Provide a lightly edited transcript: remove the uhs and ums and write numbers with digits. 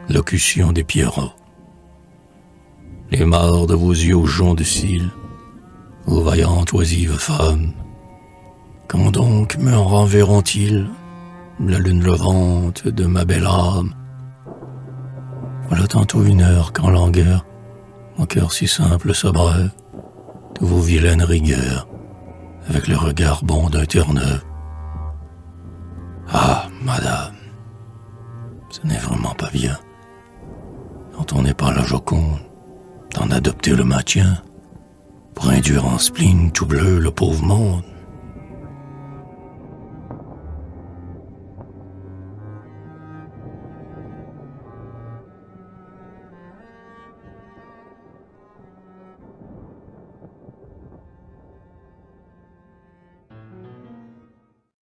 Locution des Pierrots. Les mards de vos yeux aux joncs de cils, ô vaillantes oisives femmes, quand donc me renverront-ils, la lune levante de ma belle âme? Voilà tantôt 1 heure qu'en langueur, mon cœur si simple se breuve de vos vilaines rigueurs, avec le regard bon d'un Terre-Neuve. Ah, madame, ce n'est vraiment pas bien, quand on n'est pas la Joconde, d'en adopter le maintien, pour induire en spleen tout bleu le pauvre monde.